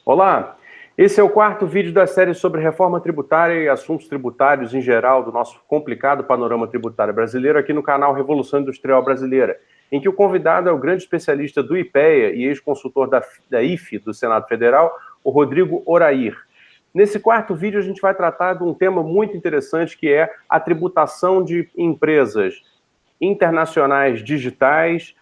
Olá, esse é o quarto vídeo da série sobre reforma tributária e assuntos tributários em geral do nosso complicado panorama tributário brasileiro aqui no canal Revolução Industrial Brasileira, em que o convidado é o grande especialista do IPEA e ex-consultor da IFE, do Senado Federal, o Rodrigo Orair. Nesse quarto vídeo a gente vai tratar de um tema muito interessante que é a tributação de empresas internacionais digitais,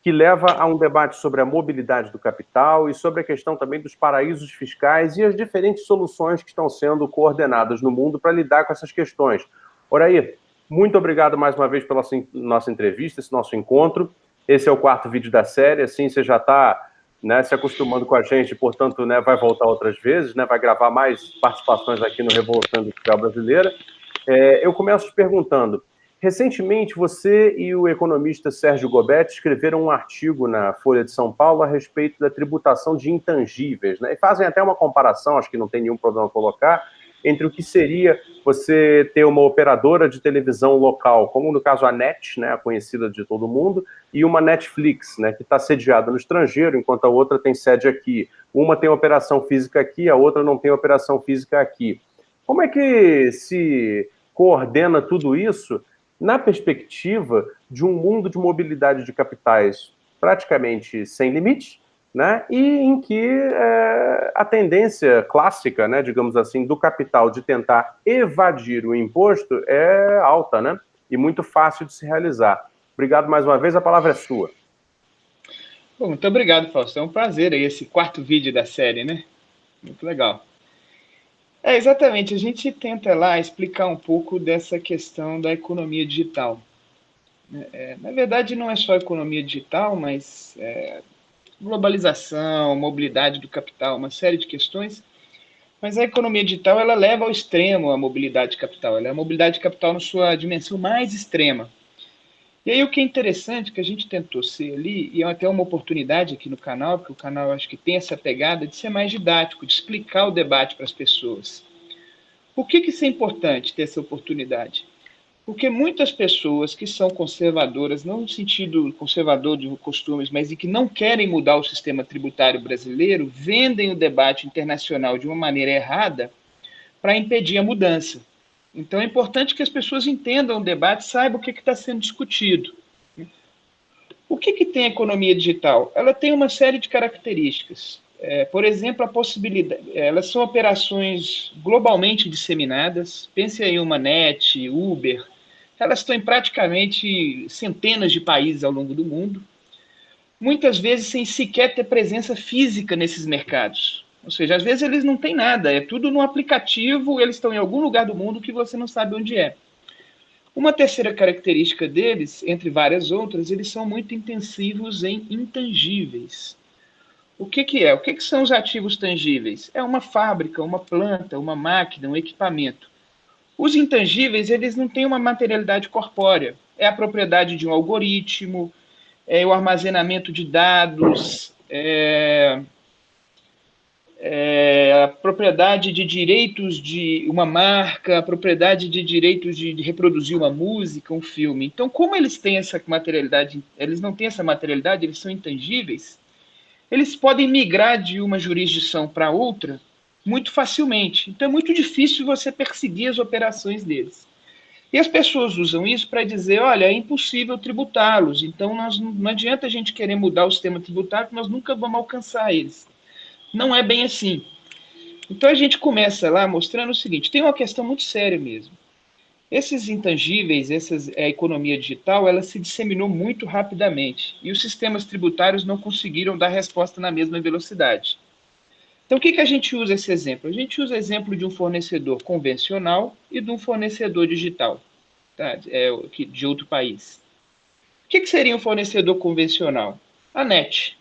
que leva a um debate sobre a mobilidade do capital e sobre a questão também dos paraísos fiscais e as diferentes soluções que estão sendo coordenadas no mundo para lidar com essas questões. Oraí, muito obrigado mais uma vez pela nossa entrevista, esse nosso encontro. Esse é o quarto vídeo da série, assim você já está se acostumando com a gente, portanto, vai voltar outras vezes, vai gravar mais participações aqui no Revolução Industrial Brasileira. Eu começo te perguntando, recentemente, você e o economista Sérgio Gobetti escreveram um artigo na Folha de São Paulo a respeito da tributação de intangíveis, e fazem até uma comparação, acho que não tem nenhum problema colocar, entre o que seria você ter uma operadora de televisão local, como no caso a NET, a conhecida de todo mundo, e uma Netflix, que está sediada no estrangeiro, enquanto a outra tem sede aqui. Uma tem operação física aqui, a outra não tem operação física aqui. Como é que se coordena tudo isso na perspectiva de um mundo de mobilidade de capitais praticamente sem limite, e em que a tendência clássica, digamos assim, do capital de tentar evadir o imposto é alta, e muito fácil de se realizar. Obrigado mais uma vez, a palavra é sua. Bom, muito obrigado, Fausto. É um prazer aí esse quarto vídeo da série, né? Muito legal. Exatamente, a gente tenta lá explicar um pouco dessa questão da economia digital. Na verdade, não é só economia digital, mas globalização, mobilidade do capital, uma série de questões. Mas a economia digital, ela leva ao extremo a mobilidade de capital. Ela é a mobilidade de capital na sua dimensão mais extrema. E aí o que é interessante que a gente tentou ser ali, e é até uma oportunidade aqui no canal, porque o canal acho que tem essa pegada de ser mais didático, de explicar o debate para as pessoas. Por que isso é importante, ter essa oportunidade? Porque muitas pessoas que são conservadoras, não no sentido conservador de costumes, mas de que não querem mudar o sistema tributário brasileiro, vendem o debate internacional de uma maneira errada para impedir a mudança. Então é importante que as pessoas entendam o debate, saibam o que está sendo discutido. O que tem a economia digital? Ela tem uma série de características. Por exemplo, a possibilidade. Elas são operações globalmente disseminadas. Pense em uma NET, Uber. Elas estão em praticamente centenas de países ao longo do mundo. Muitas vezes sem sequer ter presença física nesses mercados. Ou seja, às vezes eles não têm nada, é tudo no aplicativo, eles estão em algum lugar do mundo que você não sabe onde é. Uma terceira característica deles, entre várias outras, eles são muito intensivos em intangíveis. O que é? O que são os ativos tangíveis? É uma fábrica, uma planta, uma máquina, um equipamento. Os intangíveis, eles não têm uma materialidade corpórea. É a propriedade de um algoritmo, é o armazenamento de dados, a propriedade de direitos de uma marca, a propriedade de direitos de reproduzir uma música, um filme. Então, como eles têm essa materialidade, eles não têm essa materialidade, eles são intangíveis, eles podem migrar de uma jurisdição para outra muito facilmente. Então, é muito difícil você perseguir as operações deles. E as pessoas usam isso para dizer, olha, é impossível tributá-los, então não adianta a gente querer mudar o sistema tributário, que nós nunca vamos alcançar eles. Não é bem assim. Então a gente começa lá mostrando o seguinte, tem uma questão muito séria mesmo. Esses intangíveis, a economia digital, ela se disseminou muito rapidamente e os sistemas tributários não conseguiram dar resposta na mesma velocidade. Então, o que a gente usa esse exemplo? A gente usa o exemplo de um fornecedor convencional e de um fornecedor digital, tá? De outro país. O que seria um fornecedor convencional? A NET.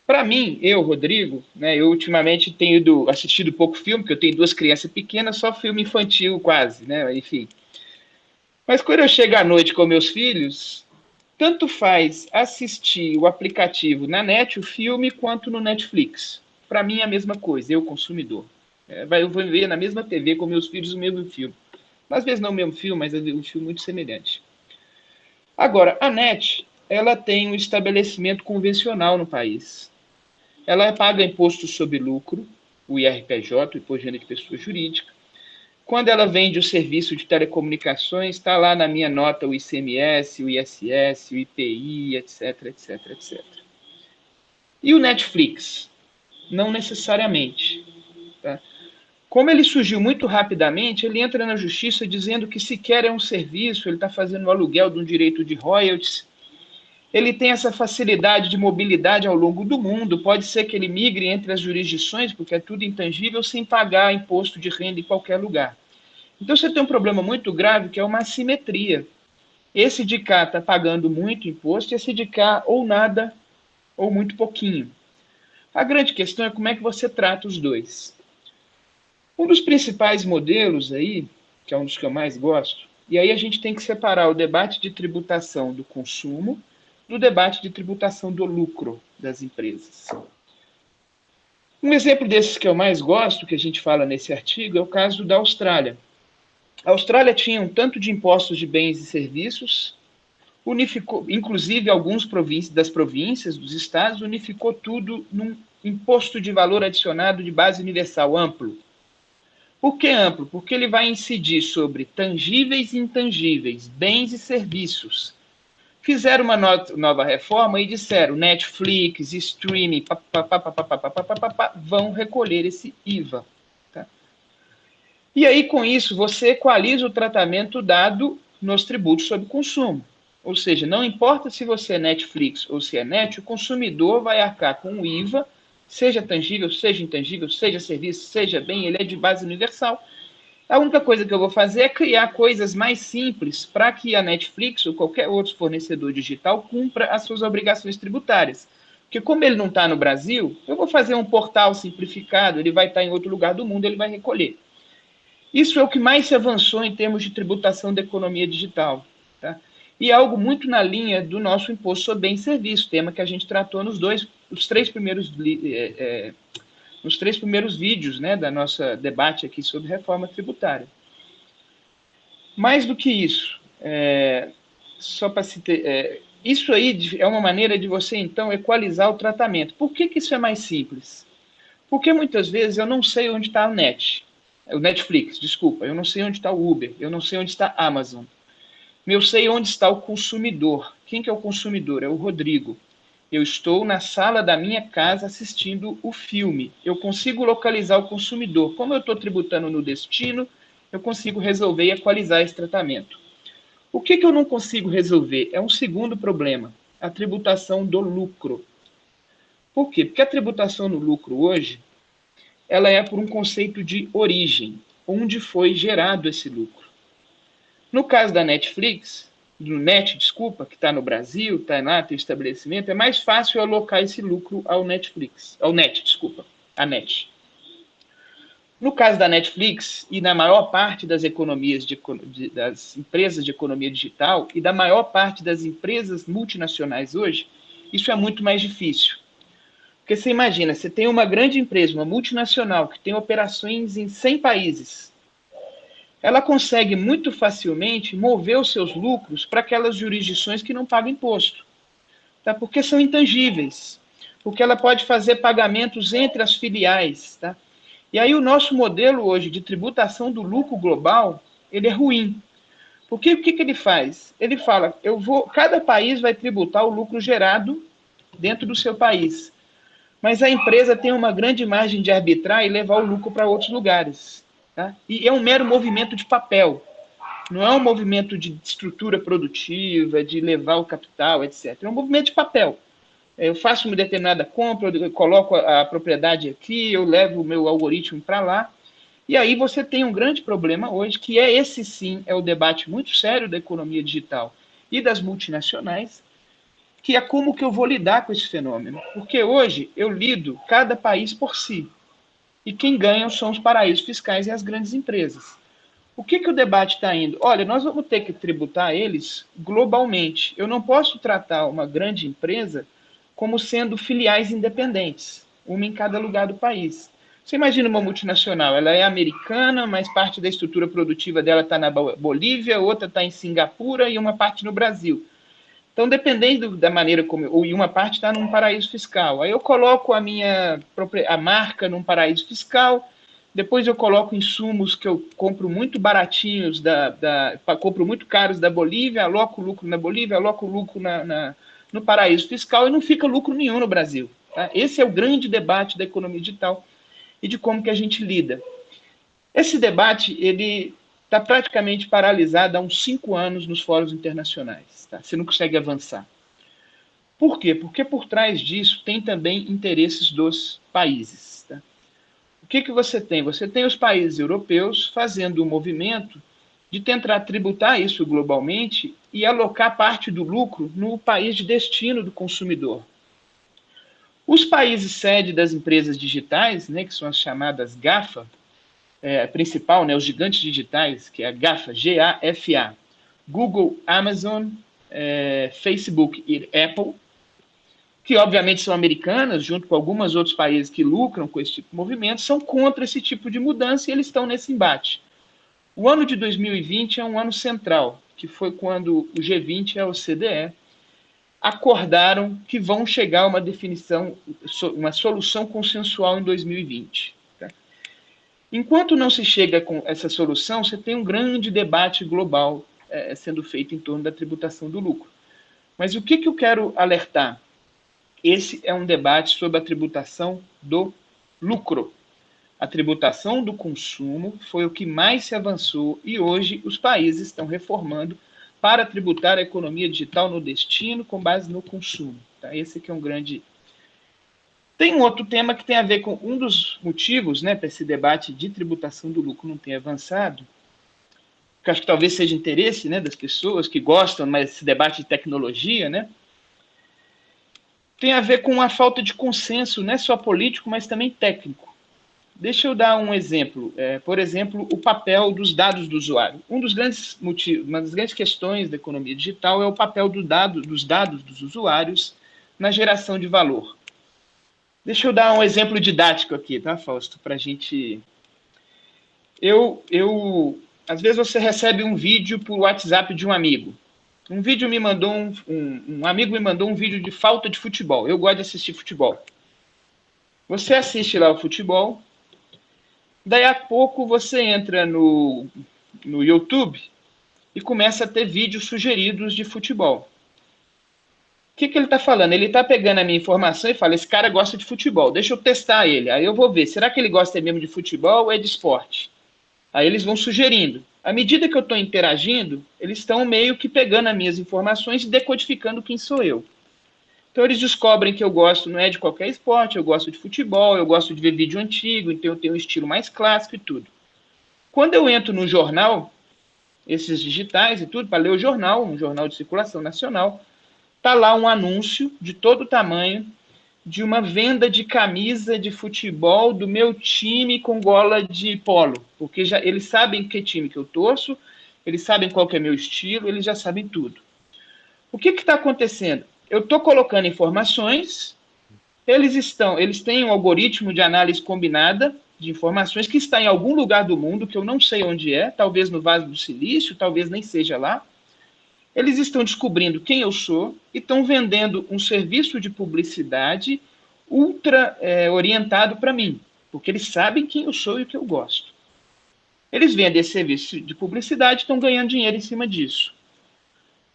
Para mim, Rodrigo, eu ultimamente tenho assistido pouco filme, porque eu tenho duas crianças pequenas, só filme infantil quase, enfim. Mas quando eu chego à noite com meus filhos, tanto faz assistir o aplicativo na NET, o filme, quanto no Netflix. Para mim é a mesma coisa, eu consumidor. Eu vou ver na mesma TV com meus filhos o mesmo filme. Às vezes não o mesmo filme, mas um filme muito semelhante. Agora, a NET, ela tem um estabelecimento convencional no país. ela paga imposto sobre lucro, o IRPJ, o Imposto de Renda de Pessoa Jurídica. Quando ela vende o serviço de telecomunicações, está lá na minha nota o ICMS, o ISS, o IPI, etc, etc, etc. E o Netflix? Não necessariamente. Tá? Como ele surgiu muito rapidamente, ele entra na justiça dizendo que sequer é um serviço, ele está fazendo o aluguel de um direito de royalties. Ele tem essa facilidade de mobilidade ao longo do mundo, pode ser que ele migre entre as jurisdições, porque é tudo intangível, sem pagar imposto de renda em qualquer lugar. Então você tem um problema muito grave, que é uma assimetria. Esse de cá está pagando muito imposto, e esse de cá ou nada, ou muito pouquinho. A grande questão é como é que você trata os dois. Um dos principais modelos aí, que é um dos que eu mais gosto, e aí a gente tem que separar o debate de tributação do consumo do debate de tributação do lucro das empresas. Um exemplo desses que eu mais gosto, que a gente fala nesse artigo, é o caso da Austrália. A Austrália tinha um tanto de impostos de bens e serviços, unificou, inclusive algumas das províncias, dos estados, unificou tudo num imposto de valor adicionado de base universal amplo. Por que amplo? Porque ele vai incidir sobre tangíveis e intangíveis, bens e serviços. Fizeram uma nova reforma e disseram Netflix, streaming, vão recolher esse IVA. Tá? E aí, com isso, você equaliza o tratamento dado nos tributos sobre consumo. Ou seja, não importa se você é Netflix ou se é net, o consumidor vai arcar com o IVA, seja tangível, seja intangível, seja serviço, seja bem, ele é de base universal. A única coisa que eu vou fazer é criar coisas mais simples para que a Netflix ou qualquer outro fornecedor digital cumpra as suas obrigações tributárias. Porque como ele não está no Brasil, eu vou fazer um portal simplificado, ele vai estar em outro lugar do mundo, ele vai recolher. Isso é o que mais se avançou em termos de tributação da economia digital. Tá? E é algo muito na linha do nosso imposto sobre bem e serviço, tema que a gente tratou nos três primeiros vídeos, né, da nossa debate aqui sobre reforma tributária. Mais do que isso, só para se ter, isso aí é uma maneira de você, então, equalizar o tratamento. Por que isso é mais simples? Porque muitas vezes eu não sei onde está o Netflix, desculpa, eu não sei onde está o Uber, eu não sei onde está a Amazon. Eu sei onde está o consumidor. Quem que é o consumidor? É o Rodrigo. Eu estou na sala da minha casa assistindo o filme. Eu consigo localizar o consumidor. Como eu estou tributando no destino, eu consigo resolver e equalizar esse tratamento. O que eu não consigo resolver? É um segundo problema, a tributação do lucro. Por quê? Porque a tributação no lucro hoje, ela é por um conceito de origem, onde foi gerado esse lucro. No caso da Netflix, que está no Brasil, está lá, tem estabelecimento, é mais fácil alocar esse lucro à net. No caso da Netflix, e na maior parte das economias das empresas de economia digital, e da maior parte das empresas multinacionais hoje, isso é muito mais difícil. Porque você imagina, você tem uma grande empresa, uma multinacional, que tem operações em 100 países, ela consegue muito facilmente mover os seus lucros para aquelas jurisdições que não pagam imposto, tá? Porque são intangíveis, porque ela pode fazer pagamentos entre as filiais. Tá? E aí o nosso modelo hoje de tributação do lucro global, ele é ruim. Porque o que ele faz? Ele fala, cada país vai tributar o lucro gerado dentro do seu país. Mas a empresa tem uma grande margem de arbitrar e levar o lucro para outros lugares. Tá? E é um mero movimento de papel. Não é um movimento de estrutura produtiva, de levar o capital, etc. É um movimento de papel. Eu faço uma determinada compra, eu coloco a propriedade aqui, eu levo o meu algoritmo para lá. E aí você tem um grande problema hoje, que esse sim é o debate muito sério da economia digital e das multinacionais, que é como que eu vou lidar com esse fenômeno. Porque hoje eu lido cada país por si. E quem ganha são os paraísos fiscais e as grandes empresas. O que o debate está indo? Olha, nós vamos ter que tributar eles globalmente. Eu não posso tratar uma grande empresa como sendo filiais independentes, uma em cada lugar do país. Você imagina uma multinacional, ela é americana, mas parte da estrutura produtiva dela está na Bolívia, outra está em Singapura e uma parte no Brasil. Então, dependendo da maneira como... E uma parte está num paraíso fiscal. Aí eu coloco a marca num paraíso fiscal, depois eu coloco insumos que eu compro muito baratinhos, compro muito caros da Bolívia, aloco lucro na Bolívia, aloco lucro no paraíso fiscal e não fica lucro nenhum no Brasil. Tá? Esse é o grande debate da economia digital e de como que a gente lida. Esse debate, ele está praticamente paralisado há uns 5 anos nos fóruns internacionais. Tá? Você não consegue avançar. Por quê? Porque por trás disso tem também interesses dos países. Tá? O que você tem? Você tem os países europeus fazendo um movimento de tentar tributar isso globalmente e alocar parte do lucro no país de destino do consumidor. Os países sede das empresas digitais, né, que são as chamadas GAFA, principal, né, os gigantes digitais, que é a GAFA, G-A-F-A, Google, Amazon, Facebook e Apple, que obviamente são americanas, junto com alguns outros países que lucram com esse tipo de movimento, são contra esse tipo de mudança e eles estão nesse embate. O ano de 2020 é um ano central, que foi quando o G20 e a OCDE acordaram que vão chegar a uma definição, uma solução consensual em 2020. Tá? Enquanto não se chega com essa solução, você tem um grande debate global sendo feito em torno da tributação do lucro. Mas o que eu quero alertar? Esse é um debate sobre a tributação do lucro. A tributação do consumo foi o que mais se avançou e hoje os países estão reformando para tributar a economia digital no destino com base no consumo. Tá? Esse aqui é um grande... Tem um outro tema que tem a ver com um dos motivos, né, para esse debate de tributação do lucro não ter avançado, que acho que talvez seja interesse, né, das pessoas que gostam mais desse debate de tecnologia, né, tem a ver com a falta de consenso, não é só político, mas também técnico. Deixa eu dar um exemplo. Por exemplo, o papel dos dados do usuário. Uma das grandes questões da economia digital é o papel dos dados dos usuários na geração de valor. Deixa eu dar um exemplo didático aqui, tá, Fausto? Para a gente... Às vezes você recebe um vídeo por WhatsApp de um amigo. Um vídeo me mandou um amigo me mandou um vídeo de falta de futebol. Eu gosto de assistir futebol. Você assiste lá o futebol, daí a pouco você entra no YouTube e começa a ter vídeos sugeridos de futebol. O que ele está falando? Ele está pegando a minha informação e fala, esse cara gosta de futebol, deixa eu testar ele. Aí eu vou ver, será que ele gosta mesmo de futebol ou é de esporte? Aí eles vão sugerindo. À medida que eu estou interagindo, eles estão meio que pegando as minhas informações e decodificando quem sou eu. Então eles descobrem que eu gosto, não é de qualquer esporte, eu gosto de futebol, eu gosto de ver vídeo antigo, então eu tenho um estilo mais clássico e tudo. Quando eu entro no jornal, esses digitais e tudo, para ler o jornal, um jornal de circulação nacional, está lá um anúncio de todo tamanho de uma venda de camisa de futebol do meu time com gola de polo, porque eles sabem que time que eu torço, eles sabem qual que é meu estilo, eles já sabem tudo. O que está acontecendo? Eu estou colocando informações, eles têm um algoritmo de análise combinada de informações que está em algum lugar do mundo, que eu não sei onde é, talvez no Vale do Silício, talvez nem seja lá. Eles estão descobrindo quem eu sou e estão vendendo um serviço de publicidade ultra orientado para mim, porque eles sabem quem eu sou e o que eu gosto. Eles vendem esse serviço de publicidade e estão ganhando dinheiro em cima disso.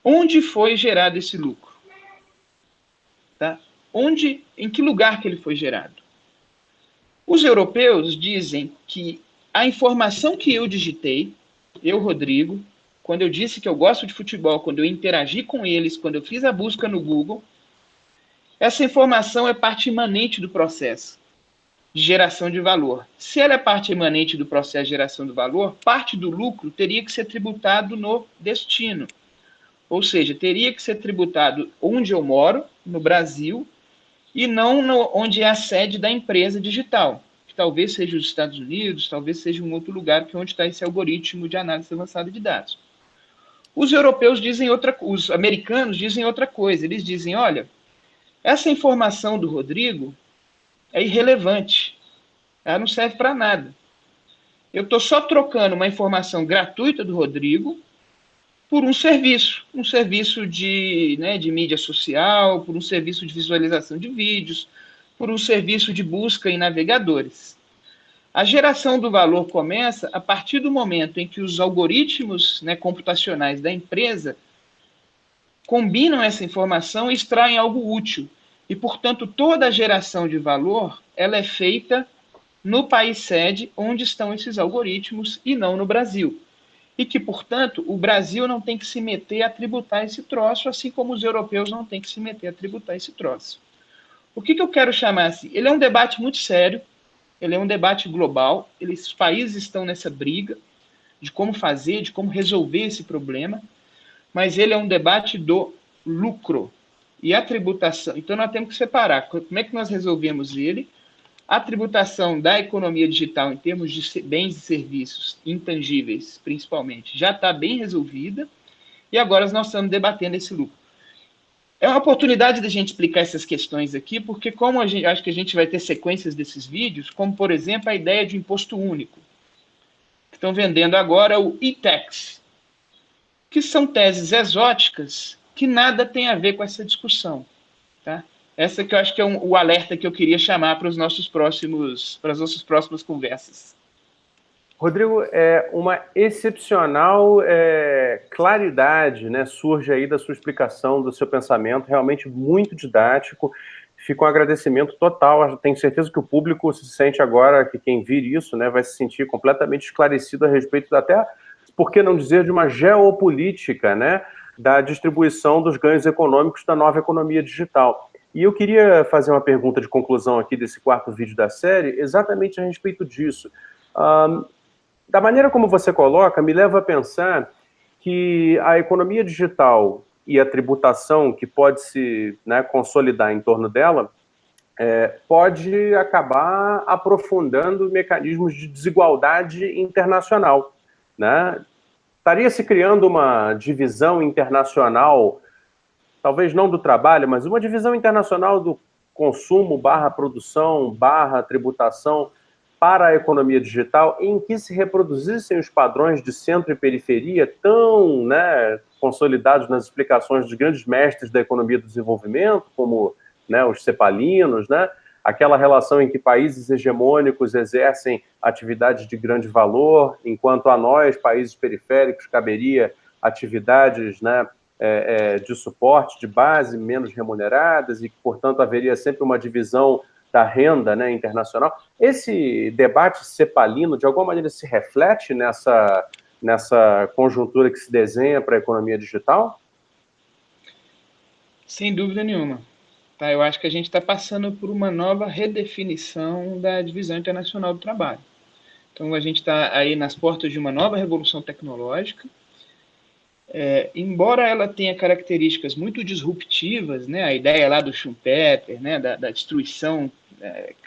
Onde foi gerado esse lucro? Tá? Em que lugar que ele foi gerado? Os europeus dizem que a informação que eu digitei, eu, Rodrigo, quando eu disse que eu gosto de futebol, quando eu interagi com eles, quando eu fiz a busca no Google, essa informação é parte imanente do processo de geração de valor. Se ela é parte imanente do processo de geração de valor, parte do lucro teria que ser tributado no destino. Ou seja, teria que ser tributado onde eu moro, no Brasil, e não onde é a sede da empresa digital, que talvez seja os Estados Unidos, talvez seja um outro lugar que onde está esse algoritmo de análise avançada de dados. Os europeus dizem os americanos dizem outra coisa. Eles dizem, olha, essa informação do Rodrigo é irrelevante. Ela não serve para nada. Eu estou só trocando uma informação gratuita do Rodrigo por um serviço de, né, de mídia social, por um serviço de visualização de vídeos, por um serviço de busca em navegadores. A geração do valor começa a partir do momento em que os algoritmos, né, computacionais da empresa combinam essa informação e extraem algo útil. E, portanto, toda a geração de valor ela é feita no país sede onde estão esses algoritmos e não no Brasil. E que, portanto, o Brasil não tem que se meter a tributar esse troço, assim como os europeus não têm que se meter a tributar esse troço. O que eu quero chamar assim? Ele é um debate muito sério, ele é um debate global, os países estão nessa briga de como fazer, de como resolver esse problema, mas ele é um debate do lucro e a tributação. Então, nós temos que separar como é que nós resolvemos ele. A tributação da economia digital, em termos de bens e serviços intangíveis, principalmente, já está bem resolvida, e agora nós estamos debatendo esse lucro. É uma oportunidade da gente explicar essas questões aqui, porque como acho que a gente vai ter sequências desses vídeos, como, por exemplo, a ideia de imposto único. Estão vendendo agora o e-tax, que são teses exóticas que nada tem a ver com essa discussão. Tá? Essa que eu acho que é o alerta que eu queria chamar para as nossas próximas conversas. Rodrigo, uma excepcional claridade, né, surge aí da sua explicação, do seu pensamento, realmente muito didático. Fica um agradecimento total. Tenho certeza que o público se sente agora, que quem vir isso, né, vai se sentir completamente esclarecido a respeito até, por que não dizer, de uma geopolítica, né, da distribuição dos ganhos econômicos da nova economia digital. E eu queria fazer uma pergunta de conclusão aqui desse quarto vídeo da série, exatamente a respeito disso. Da maneira como você coloca, me leva a pensar que a economia digital e a tributação que pode se, né, consolidar em torno dela pode acabar aprofundando mecanismos de desigualdade internacional, né? Estaria se criando uma divisão internacional, talvez não do trabalho, mas uma divisão internacional do consumo / produção / tributação para a economia digital, em que se reproduzissem os padrões de centro e periferia tão, né, consolidados nas explicações dos grandes mestres da economia do desenvolvimento, como, né, os cepalinos, né, aquela relação em que países hegemônicos exercem atividades de grande valor, enquanto a nós, países periféricos, caberia atividades, né, de suporte, de base, menos remuneradas, e que, portanto, haveria sempre uma divisão da renda, né, internacional. Esse debate cepalino, de alguma maneira, se reflete nessa conjuntura que se desenha para a economia digital? Sem dúvida nenhuma. Tá? Eu acho que a gente está passando por uma nova redefinição da divisão internacional do trabalho. Então, a gente está aí nas portas de uma nova revolução tecnológica. Embora ela tenha características muito disruptivas, né, a ideia lá do Schumpeter, né, da destruição,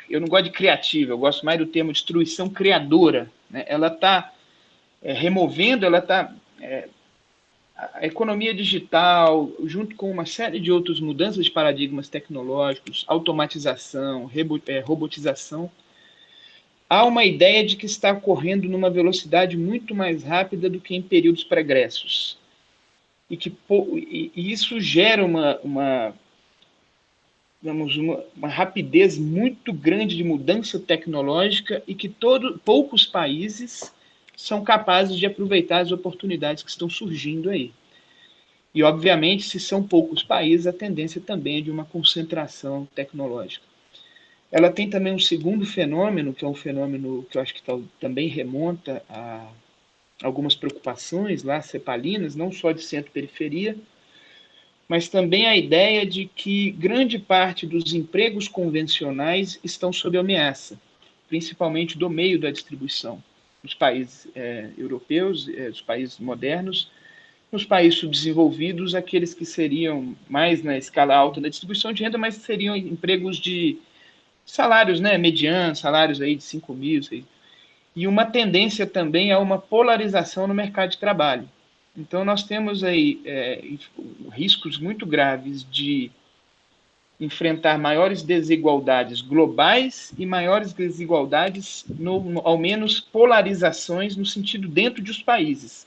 eu não gosto de criativa, eu gosto mais do termo destruição criadora, né, ela está removendo, a economia digital, junto com uma série de outras mudanças de paradigmas tecnológicos, automatização, robotização, há uma ideia de que está ocorrendo numa velocidade muito mais rápida do que em períodos pregressos. E isso gera uma rapidez muito grande de mudança tecnológica e que poucos países são capazes de aproveitar as oportunidades que estão surgindo aí. E, obviamente, se são poucos países, a tendência também é de uma concentração tecnológica. Ela tem também um segundo fenômeno, que é um fenômeno que eu acho que também remonta a algumas preocupações lá cepalinas, não só de centro-periferia, mas também a ideia de que grande parte dos empregos convencionais estão sob ameaça, principalmente do meio da distribuição, nos países europeus, nos países modernos, nos países subdesenvolvidos, aqueles que seriam mais na escala alta da distribuição de renda, mas seriam empregos de salários, né, medianos, salários aí de 5 mil, 6 mil. E uma tendência também a uma polarização no mercado de trabalho. Então, nós temos aí riscos muito graves de enfrentar maiores desigualdades globais e maiores desigualdades, ao menos polarizações no sentido dentro dos países.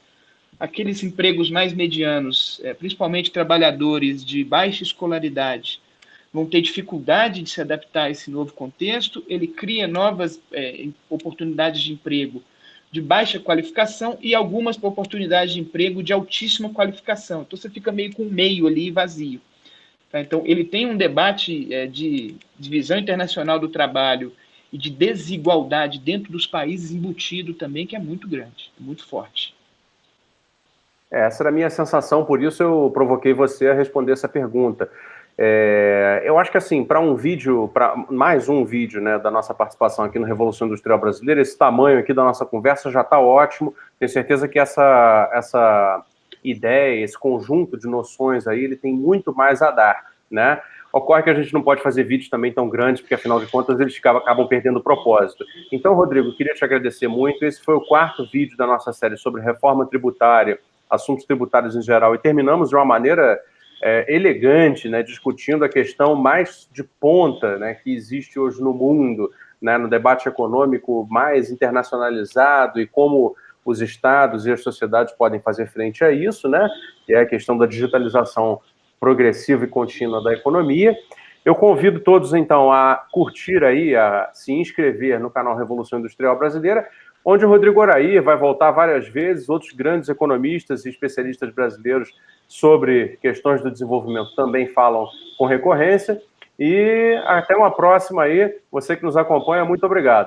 aqueles empregos mais medianos, principalmente trabalhadores de baixa escolaridade, vão ter dificuldade de se adaptar a esse novo contexto, ele cria novas oportunidades de emprego de baixa qualificação e algumas oportunidades de emprego de altíssima qualificação. Então, você fica meio com um meio ali vazio. Tá? Então, ele tem um debate de divisão internacional do trabalho e de desigualdade dentro dos países embutido também, que é muito grande, muito forte. Essa era a minha sensação, por isso eu provoquei você a responder essa pergunta. Eu acho que, assim, para mais um vídeo, né, da nossa participação aqui no Revolução Industrial Brasileira, esse tamanho aqui da nossa conversa já está ótimo. Tenho certeza que essa ideia, esse conjunto de noções aí, ele tem muito mais a dar, né? Ocorre que a gente não pode fazer vídeos também tão grandes, porque, afinal de contas, eles acabam perdendo o propósito. Então, Rodrigo, queria te agradecer muito. Esse foi o 4º vídeo da nossa série sobre reforma tributária, assuntos tributários em geral, e terminamos de uma maneira elegante, né, discutindo a questão mais de ponta, né, que existe hoje no mundo, né, no debate econômico mais internacionalizado e como os estados e as sociedades podem fazer frente a isso, né, que é a questão da digitalização progressiva e contínua da economia. Eu convido todos, então, a curtir aí, a se inscrever no canal Revolução Industrial Brasileira, onde o Rodrigo Oraí vai voltar várias vezes, outros grandes economistas e especialistas brasileiros sobre questões do desenvolvimento também falam com recorrência. E até uma próxima aí. Você que nos acompanha, muito obrigado.